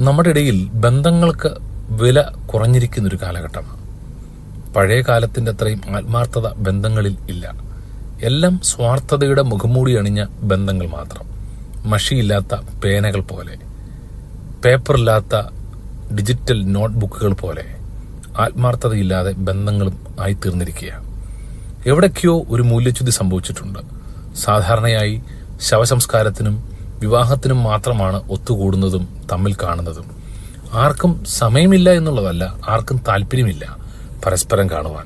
നമ്മുടെ ഇടയിൽ ബന്ധങ്ങൾക്ക് വില കുറഞ്ഞിരിക്കുന്നൊരു കാലഘട്ടമാണ്. പഴയ കാലത്തിന്റെ അത്രയും ആത്മാർത്ഥത ബന്ധങ്ങളിൽ ഇല്ല. എല്ലാം സ്വാർത്ഥതയുടെ മുഖംമൂടി അണിഞ്ഞ ബന്ധങ്ങൾ മാത്രം. മഷിയില്ലാത്ത പേനകൾ പോലെ, പേപ്പറില്ലാത്ത ഡിജിറ്റൽ നോട്ട്ബുക്കുകൾ പോലെ ആത്മാർത്ഥതയില്ലാതെ ബന്ധങ്ങളും ആയിത്തീർന്നിരിക്കുകയാണ്. എവിടേക്കോ ഒരു മൂല്യച്യുതി സംഭവിച്ചിട്ടുണ്ട്. സാധാരണയായി ശവസംസ്കാരത്തിനും വിവാഹത്തിനും മാത്രമാണ് ഒത്തുകൂടുന്നതും തമ്മിൽ കാണുന്നതും. ആർക്കും സമയമില്ല എന്നുള്ളതല്ല, ആർക്കും താല്പര്യമില്ല പരസ്പരം കാണുവാൻ.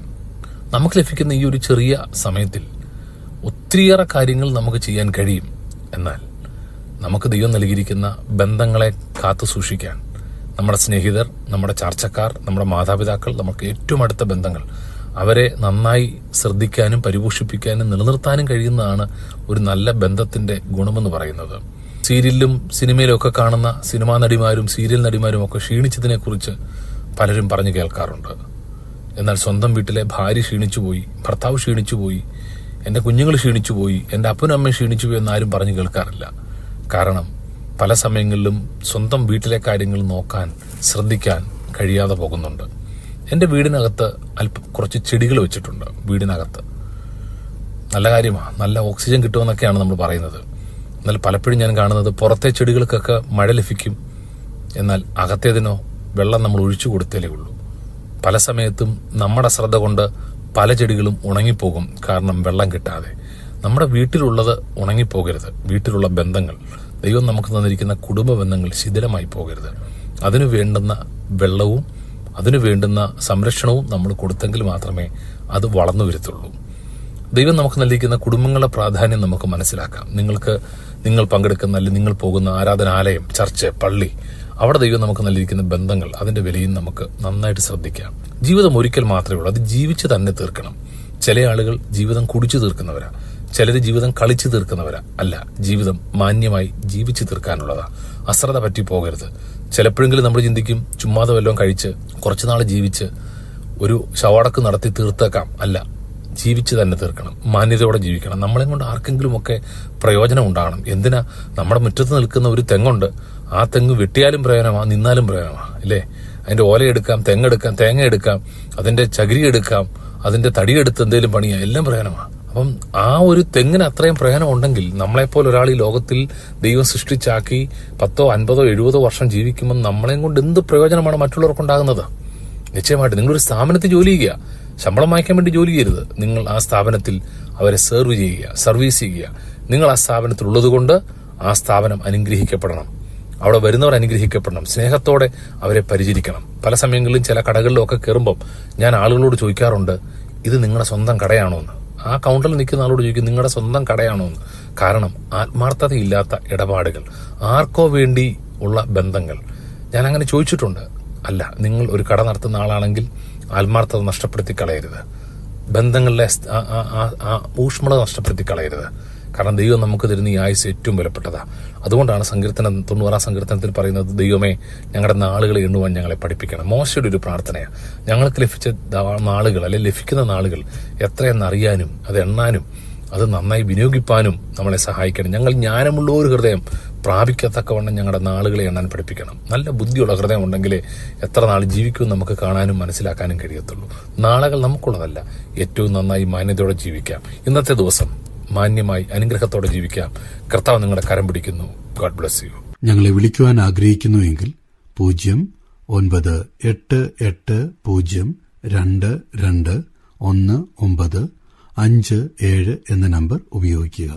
നമുക്ക് ലഭിക്കുന്ന ഈ ഒരു ചെറിയ സമയത്തിൽ ഒത്തിരിയേറെ കാര്യങ്ങൾ നമുക്ക് ചെയ്യാൻ കഴിയും. എന്നാൽ നമുക്ക് ദൈവം നൽകിയിരിക്കുന്ന ബന്ധങ്ങളെ കാത്തു സൂക്ഷിക്കാൻ നമ്മുടെ സ്നേഹിതർ, നമ്മുടെ ചാർച്ചക്കാർ, നമ്മുടെ മാതാപിതാക്കൾ, നമുക്ക് ഏറ്റവും അടുത്ത ബന്ധങ്ങൾ, അവരെ നന്നായി ശ്രദ്ധിക്കാനും പരിപോഷിപ്പിക്കാനും നിലനിർത്താനും കഴിയുന്നതാണ് ഒരു നല്ല ബന്ധത്തിന്റെ ഗുണമെന്ന് പറയുന്നത്. സീരിയലിലും സിനിമയിലും ഒക്കെ കാണുന്ന സിനിമാ നടിമാരും സീരിയൽ നടിമാരും ഒക്കെ ക്ഷീണിച്ചതിനെ കുറിച്ച് പലരും പറഞ്ഞു കേൾക്കാറുണ്ട്. എന്നാൽ സ്വന്തം വീട്ടിലെ ഭാര്യ ക്ഷീണിച്ചുപോയി, ഭർത്താവ് ക്ഷീണിച്ചുപോയി, എന്റെ കുഞ്ഞുങ്ങൾ ക്ഷീണിച്ചുപോയി, എന്റെ അപ്പനും അമ്മയും ക്ഷീണിച്ചുപോയി എന്നാരും പറഞ്ഞു കേൾക്കാറില്ല. കാരണം പല സമയങ്ങളിലും സ്വന്തം വീട്ടിലെ കാര്യങ്ങൾ നോക്കാൻ, ശ്രദ്ധിക്കാൻ കഴിയാതെ പോകുന്നുണ്ട്. എന്റെ വീടിനകത്ത് കുറച്ച് ചെടികൾ വെച്ചിട്ടുണ്ട്. വീടിനകത്ത് നല്ല കാര്യമാണ്, നല്ല ഓക്സിജൻ കിട്ടുമെന്നൊക്കെയാണ് നമ്മൾ പറയുന്നത്. എന്നാൽ പലപ്പോഴും ഞാൻ കാണുന്നത് പുറത്തെ ചെടികൾക്കൊക്കെ മഴ ലഭിക്കും, എന്നാൽ അകത്തേതിനോ വെള്ളം നമ്മൾ ഒഴിച്ചു കൊടുത്തേലേ ഉള്ളൂ. പല സമയത്തും നമ്മുടെ അശ്രദ്ധ കൊണ്ട് പല ചെടികളും ഉണങ്ങിപ്പോകും, കാരണം വെള്ളം കിട്ടാതെ. നമ്മുടെ വീട്ടിലുള്ളത് ഉണങ്ങിപ്പോകരുത്. വീട്ടിലുള്ള ബന്ധങ്ങൾ, ദൈവം നമുക്ക് തന്നിരിക്കുന്ന കുടുംബ ബന്ധങ്ങൾ ശിഥിലമായി പോകരുത്. അതിനു വേണ്ടുന്ന വെള്ളവും അതിനു വേണ്ടുന്ന സംരക്ഷണവും നമ്മൾ കൊടുത്തെങ്കിൽ മാത്രമേ അത് വളർന്നു വരത്തുള്ളൂ. ദൈവം നമുക്ക് നൽകിയിരിക്കുന്ന കുടുംബങ്ങളുടെ പ്രാധാന്യം നമുക്ക് മനസ്സിലാക്കാം. നിങ്ങൾ പങ്കെടുക്കുന്ന അല്ലെങ്കിൽ നിങ്ങൾ പോകുന്ന ആരാധനാലയം, ചർച്ച്, പള്ളി, അവിടെ ദൈവം നമുക്ക് നൽകിയിരിക്കുന്ന ബന്ധങ്ങൾ, അതിന്റെ വിലയും നമുക്ക് നന്നായിട്ട് ശ്രദ്ധിക്കാം. ജീവിതം ഒരിക്കൽ മാത്രമേ ഉള്ളൂ, അത് ജീവിച്ച് തന്നെ തീർക്കണം. ചില ആളുകൾ ജീവിതം കുടിച്ചു തീർക്കുന്നവരാ, ചിലര് ജീവിതം കളിച്ചു തീർക്കുന്നവരാ. അല്ല, ജീവിതം മാന്യമായി ജീവിച്ചു തീർക്കാനുള്ളതാ. അശ്രദ്ധ പറ്റി പോകരുത്. ചിലപ്പോഴെങ്കിലും നമ്മൾ ചിന്തിക്കും, ചുമ്മാതെ വല്ലതും കഴിച്ച് കുറച്ചുനാൾ ജീവിച്ച് ഒരു ശവടക്ക് നടത്തി തീർത്തേക്കാം. അല്ല, ജീവിച്ച് തന്നെ തീർക്കണം. മാന്യതയോടെ ജീവിക്കണം. നമ്മളെ കൊണ്ട് ആർക്കെങ്കിലും ഒക്കെ പ്രയോജനം ഉണ്ടാകണം. എന്തിനാ? നമ്മുടെ മുറ്റത്ത് നിൽക്കുന്ന ഒരു തെങ്ങുണ്ട്, ആ തെങ്ങ് വെട്ടിയാലും പ്രയോജനമാണ്, നിന്നാലും പ്രയോജനമാണ്, അല്ലേ? അതിന്റെ ഓലയെടുക്കാം, തെങ്ങെടുക്കാം, തേങ്ങ എടുക്കാം, അതിന്റെ ചകിരി എടുക്കാം, അതിന്റെ തടിയെടുത്ത് എന്തെങ്കിലും പണിയാം, എല്ലാം പ്രയോജനമാണ്. അപ്പം ആ ഒരു തെങ്ങിന് അത്രയും പ്രയോജനം ഉണ്ടെങ്കിൽ നമ്മളെപ്പോലെ ഒരാൾ ഈ ലോകത്തിൽ ദൈവം സൃഷ്ടിച്ചാക്കി 10, 50, 70 വർഷം ജീവിക്കുമ്പോൾ നമ്മളെയും കൊണ്ട് എന്ത് പ്രയോജനമാണ് മറ്റുള്ളവർക്കുണ്ടാകുന്നത്? നിശ്ചയമായിട്ട് നിങ്ങളൊരു സ്ഥാപനത്തിൽ ജോലി ചെയ്യുക, ശമ്പളം വാങ്ങിക്കാൻ വേണ്ടി ജോലി ചെയ്യരുത്. നിങ്ങൾ ആ സ്ഥാപനത്തിൽ അവരെ സെർവ് ചെയ്യുക, സർവീസ് ചെയ്യുക. നിങ്ങൾ ആ സ്ഥാപനത്തിൽ ഉള്ളതുകൊണ്ട് ആ സ്ഥാപനം അനുഗ്രഹിക്കപ്പെടണം, അവിടെ വരുന്നവർ അനുഗ്രഹിക്കപ്പെടണം. സ്നേഹത്തോടെ അവരെ പരിചരിക്കണം. പല സമയങ്ങളിലും ചില കടകളിലും ഒക്കെ കയറുമ്പം ഞാൻ ആളുകളോട് ചോദിക്കാറുണ്ട്, ഇത് നിങ്ങളുടെ സ്വന്തം കടയാണോ എന്ന്. ആ കൗണ്ടറിൽ നിൽക്കുന്ന ആളോട് ചോദിക്കും, നിങ്ങളുടെ സ്വന്തം കടയാണോ എന്ന്. കാരണം ആത്മാർത്ഥതയില്ലാത്ത ഇടപാടുകൾ, ആർക്കോ വേണ്ടി ഉള്ള ബന്ധങ്ങൾ. ഞാൻ അങ്ങനെ ചോദിച്ചിട്ടുണ്ട്. അല്ല, നിങ്ങൾ ഒരു കട നടത്തുന്ന ആളാണെങ്കിൽ ആത്മാർത്ഥത നഷ്ടപ്പെടുത്തി കളയരുത്. ബന്ധങ്ങളിലെ ഊഷ്മളത നഷ്ടപ്പെടുത്തി കളയരുത്. കാരണം ദൈവം നമുക്ക് തരുന്ന ഈ ആയുസ് ഏറ്റവും വിലപ്പെട്ടതാ. അതുകൊണ്ടാണ് 90 സങ്കീർത്തനത്തിൽ പറയുന്നത്, ദൈവമേ ഞങ്ങളുടെ നാളുകളെ എണ്ണുവാൻ ഞങ്ങളെ പഠിപ്പിക്കണം. മോശയുടെ ഒരു പ്രാർത്ഥനയാണ്. ഞങ്ങൾക്ക് ലഭിച്ച നാളുകൾ, അല്ലെങ്കിൽ ലഭിക്കുന്ന നാളുകൾ എത്രയെന്നറിയാനും അത് എണ്ണാനും അത് നന്നായി വിനിയോഗിപ്പാനും നമ്മളെ സഹായിക്കണം. ഞങ്ങൾ ജ്ഞാനമുള്ള ഒരു ഹൃദയം പ്രാപിക്കത്തക്കവണ്ണം ഞങ്ങളുടെ നാളുകളെ എണ്ണാൻ പഠിപ്പിക്കണം. നല്ല ബുദ്ധിയുള്ള ഹൃദയം ഉണ്ടെങ്കിലേ എത്ര നാൾ ജീവിക്കുമെന്ന് നമുക്ക് കാണാനും മനസ്സിലാക്കാനും കഴിയത്തുള്ളൂ. നാളുകൾ നമുക്കുള്ളതല്ല. ഏറ്റവും നന്നായി മാന്യതയോടെ ജീവിക്കാം. ഇന്നത്തെ ദിവസം മാന്യമായി അനുഗ്രഹത്തോടെ ജീവിക്കാം. കർത്താവ് നിങ്ങളുടെ കരം പിടിക്കുന്നു. God bless you. ഞങ്ങളെ വിളിക്കുവാൻ ആഗ്രഹിക്കുന്നുവെങ്കിൽ 09880221957 എന്ന നമ്പർ ഉപയോഗിക്കുക.